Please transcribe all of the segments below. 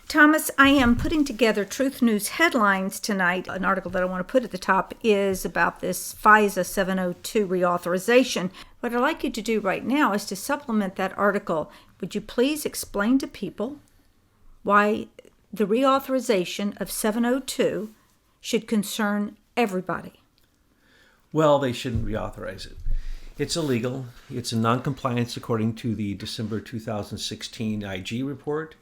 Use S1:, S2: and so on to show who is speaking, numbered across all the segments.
S1: Thomas, I am putting together Truth News headlines tonight. An article that I want to put at the top is about this Fisa 702 reauthorization. What I'd like you to do right now is to supplement that article. Would you please explain to people why the reauthorization of 702 should concern everybody?
S2: Well, they shouldn't reauthorize it. It's illegal. It's in noncompliance according to the December 2016 IG report.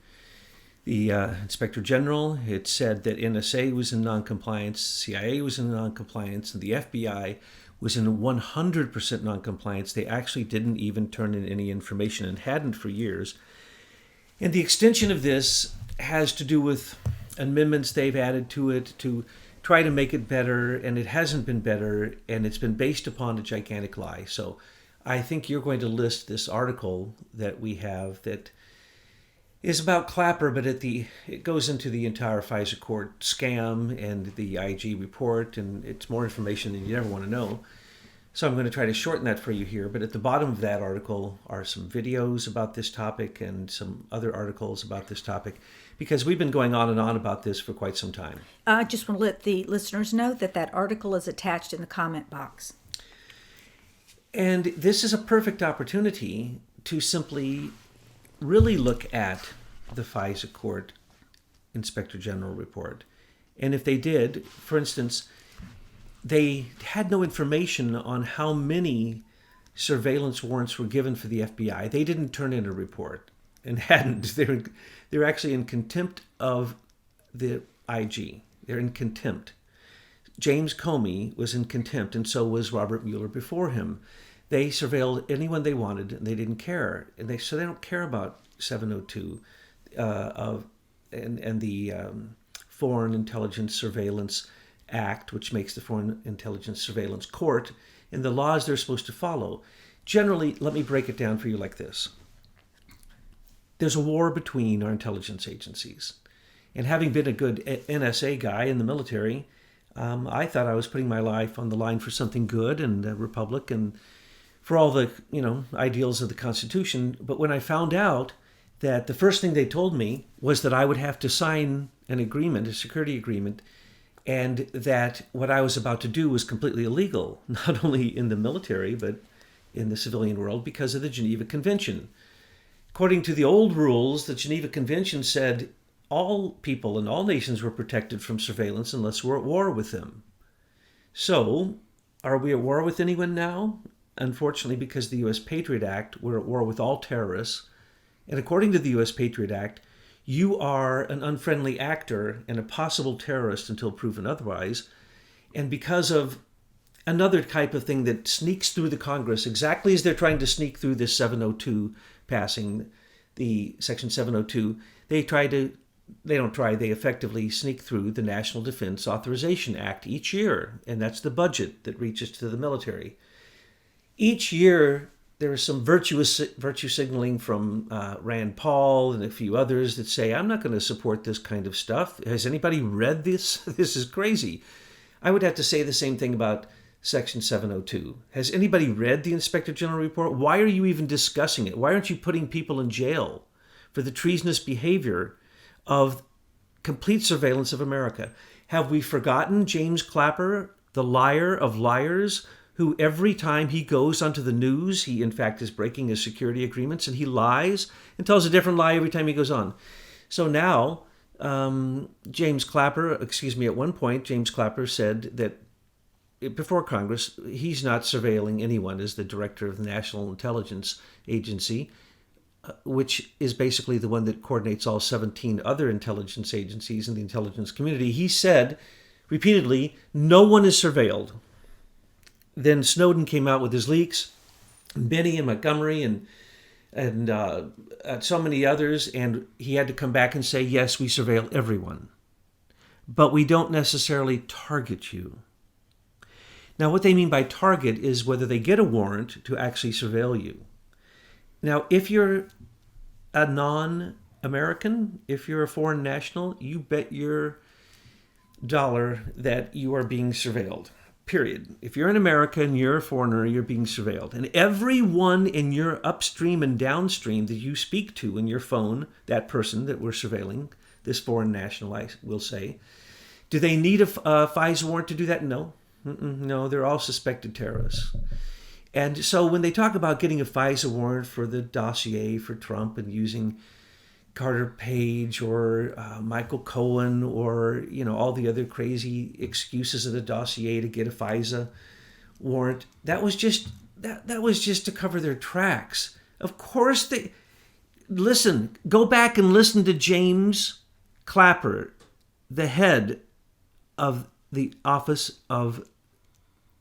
S2: The Inspector General had said that NSA was in noncompliance, CIA was in noncompliance, and the FBI was in 100% noncompliance. They actually didn't even turn in any information and hadn't for years. And the extension of this has to do with amendments they've added to it to try to make it better, and it hasn't been better, and it's been based upon a gigantic lie. So I think you're going to list this article that we have that is about Clapper, but it goes into the entire FISA court scam and the IG report, and it's more information than you ever want to know. So I'm going to try to shorten that for you here, but at the bottom of that article are some videos about this topic and some other articles about this topic, because we've been going on and on about this for quite some time.
S1: I just want to let the listeners know that that article is attached in the comment box.
S2: And this is a perfect opportunity to simply really look at the FISA court Inspector General report. And if they did, for instance, they had no information on how many surveillance warrants were given for the FBI. They didn't turn in a report and hadn't. They're actually in contempt of the IG. They're in contempt. James Comey was in contempt, and so was Robert Mueller before him. They surveilled anyone they wanted, and they didn't care. And so they don't care about 702 and the Foreign Intelligence Surveillance Act, which makes the Foreign Intelligence Surveillance Court, and the laws they're supposed to follow. Generally, let me break it down for you like this. There's a war between our intelligence agencies. And having been a good NSA guy in the military, I thought I was putting my life on the line for something good and a republic and for all the ideals of the Constitution. But when I found out that the first thing they told me was that I would have to sign an agreement, a security agreement, and that what I was about to do was completely illegal, not only in the military, but in the civilian world because of the Geneva Convention. According to the old rules, the Geneva Convention said all people and all nations were protected from surveillance unless we're at war with them. So, are we at war with anyone now? Unfortunately, because the U.S. Patriot Act, we're at war with all terrorists. And according to the U.S. Patriot Act, you are an unfriendly actor and a possible terrorist until proven otherwise. And because of another type of thing that sneaks through the Congress, exactly as they're trying to sneak through this 702 passing, the Section 702, they effectively sneak through the National Defense Authorization Act each year. And that's the budget that reaches to the military. Each year, there is some virtue signaling from Rand Paul and a few others that say, I'm not going to support this kind of stuff. Has anybody read this? This is crazy. I would have to say the same thing about Section 702. Has anybody read the Inspector General report? Why are you even discussing it? Why aren't you putting people in jail for the treasonous behavior of complete surveillance of America? Have we forgotten James Clapper, the liar of liars, who every time he goes onto the news, he in fact is breaking his security agreements, and he lies and tells a different lie every time he goes on. So now, at one point, James Clapper said that before Congress, he's not surveilling anyone as the director of the National Intelligence Agency, which is basically the one that coordinates all 17 other intelligence agencies in the intelligence community. He said repeatedly, no one is surveilled. Then Snowden came out with his leaks, Benny and Montgomery and so many others, and he had to come back and say, yes, we surveil everyone, but we don't necessarily target you. Now, what they mean by target is whether they get a warrant to actually surveil you. Now, if you're a non-American, if you're a foreign national, you bet your dollar that you are being surveilled. period. If you're in America and you're a foreigner, you're being surveilled. And everyone in your upstream and downstream that you speak to in your phone, that person that we're surveilling, this foreign national, I will say, do they need a FISA warrant to do that? No. No, they're all suspected terrorists. And so when they talk about getting a FISA warrant for the dossier for Trump and using Carter Page or Michael Cohen or, all the other crazy excuses of the dossier to get a FISA warrant, that was just to cover their tracks. Of course go back and listen to James Clapper, the head of the Office of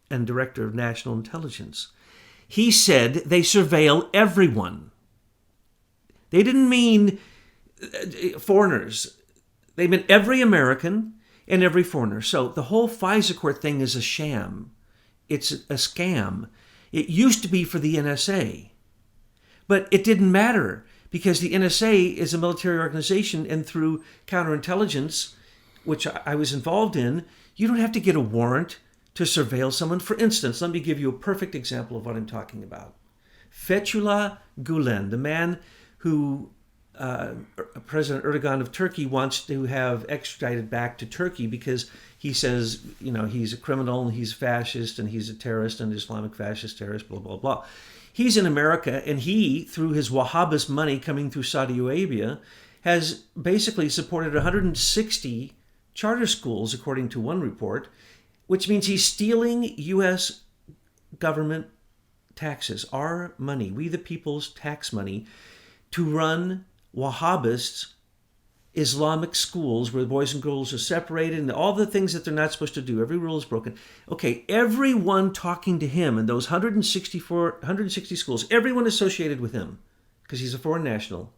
S2: and Director of National Intelligence. He said they surveil everyone. They didn't mean foreigners. They meant every American and every foreigner. So the whole FISA court thing is a sham. It's a scam. It used to be for the NSA, but it didn't matter because the NSA is a military organization, and through counterintelligence, which I was involved in, you don't have to get a warrant to surveil someone. For instance, let me give you a perfect example of what I'm talking about. Fethullah Gulen, the man who President Erdogan of Turkey wants to have extradited back to Turkey because he says, he's a criminal and he's a fascist and he's a terrorist and Islamic fascist terrorist, blah, blah, blah. He's in America, and he, through his Wahhabist money coming through Saudi Arabia, has basically supported 160 charter schools, according to one report, which means he's stealing U.S. government taxes, our money, we the people's tax money, to run Wahhabist Islamic schools where the boys and girls are separated and all the things that they're not supposed to do. Every rule is broken. Okay, everyone talking to him in those 160 schools, everyone associated with him, because he's a foreign national,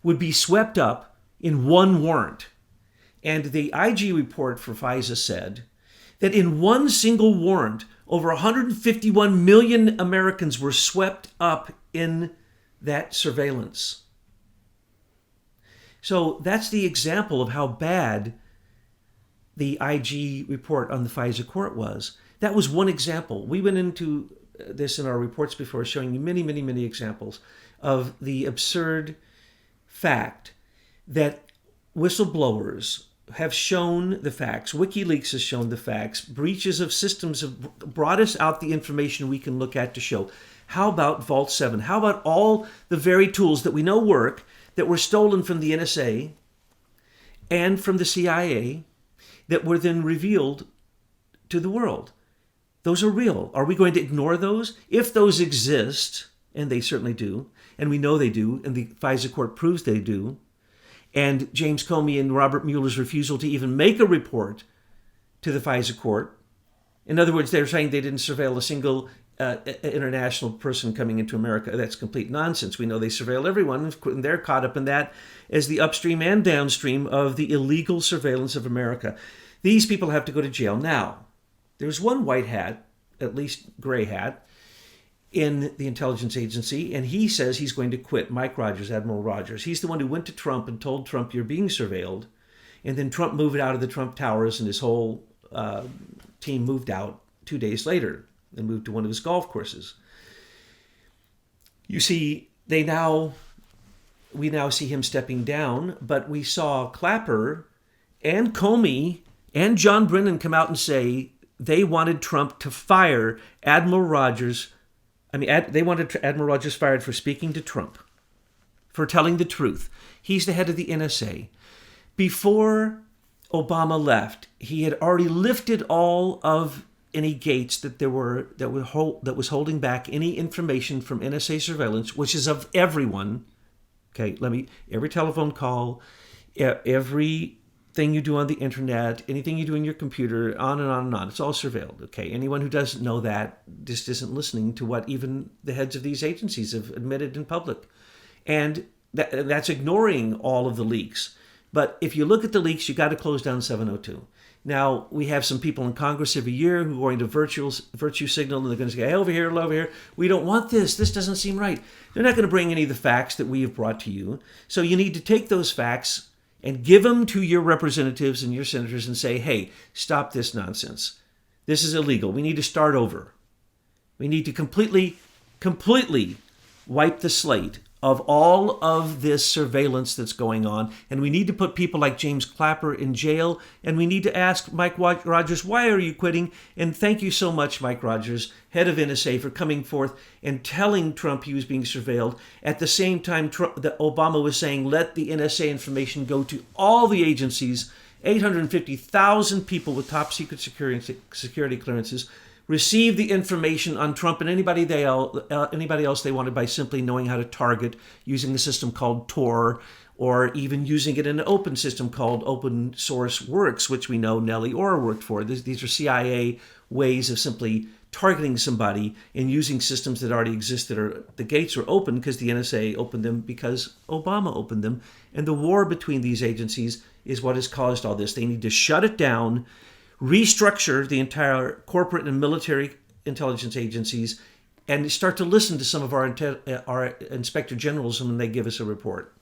S2: would be swept up in one warrant. And the IG report for FISA said that in one single warrant, over 151 million Americans were swept up in that surveillance. So that's the example of how bad the IG report on the FISA court was. That was one example. We went into this in our reports before, showing you many, many, many examples of the absurd fact that whistleblowers have shown the facts. WikiLeaks has shown the facts. Breaches of systems have brought us out the information we can look at to show. How about Vault 7? How about all the very tools that we know work that were stolen from the NSA and from the CIA that were then revealed to the world? Those are real. Are we going to ignore those? If those exist, and they certainly do, and we know they do, and the FISA court proves they do, and James Comey and Robert Mueller's refusal to even make a report to the FISA court. In other words, they're saying they didn't surveil a single international person coming into America. That's complete nonsense. We know they surveil everyone, and they're caught up in that as the upstream and downstream of the illegal surveillance of America. These people have to go to jail. Now, there's one white hat, at least gray hat, in the intelligence agency, and he says he's going to quit. Mike Rogers, Admiral Rogers. He's the one who went to Trump and told Trump, you're being surveilled. And then Trump moved out of the Trump Towers, and his whole team moved out 2 days later and moved to one of his golf courses. You see, we now see him stepping down, but we saw Clapper and Comey and John Brennan come out and say they wanted Trump to fire Admiral Rogers. They wanted Admiral Rogers fired for speaking to Trump, for telling the truth. He's the head of the NSA. Before Obama left, he had already lifted all of any gates that was holding back any information from NSA surveillance, which is of everyone. Okay, every telephone call, everything you do on the internet, anything you do in your computer, on and on and on. It's all surveilled. Okay, anyone who doesn't know that just isn't listening to what even the heads of these agencies have admitted in public, and that's ignoring all of the leaks. But if you look at the leaks, you got to close down 702. Now, we have some people in Congress every year who are going to virtue signal, and they're going to say, hey, over here. We don't want this. This doesn't seem right. They're not going to bring any of the facts that we have brought to you. So you need to take those facts and give them to your representatives and your senators and say, hey, stop this nonsense. This is illegal. We need to start over. We need to completely wipe the slate of all of this surveillance that's going on. And we need to put people like James Clapper in jail. And we need to ask Mike Rogers, why are you quitting? And thank you so much, Mike Rogers, head of NSA, for coming forth and telling Trump he was being surveilled. At the same time, Obama was saying, let the NSA information go to all the agencies. 850,000 people with top secret security clearances receive the information on Trump and anybody else they wanted by simply knowing how to target using a system called Tor, or even using it in an open system called Open Source Works, which we know Nellie Orr worked for. These are CIA ways of simply targeting somebody and using systems that already existed. Or the gates were open because the NSA opened them because Obama opened them. And the war between these agencies is what has caused all this. They need to shut it down, restructure the entire corporate and military intelligence agencies, and start to listen to some of our inspector generals when they give us a report.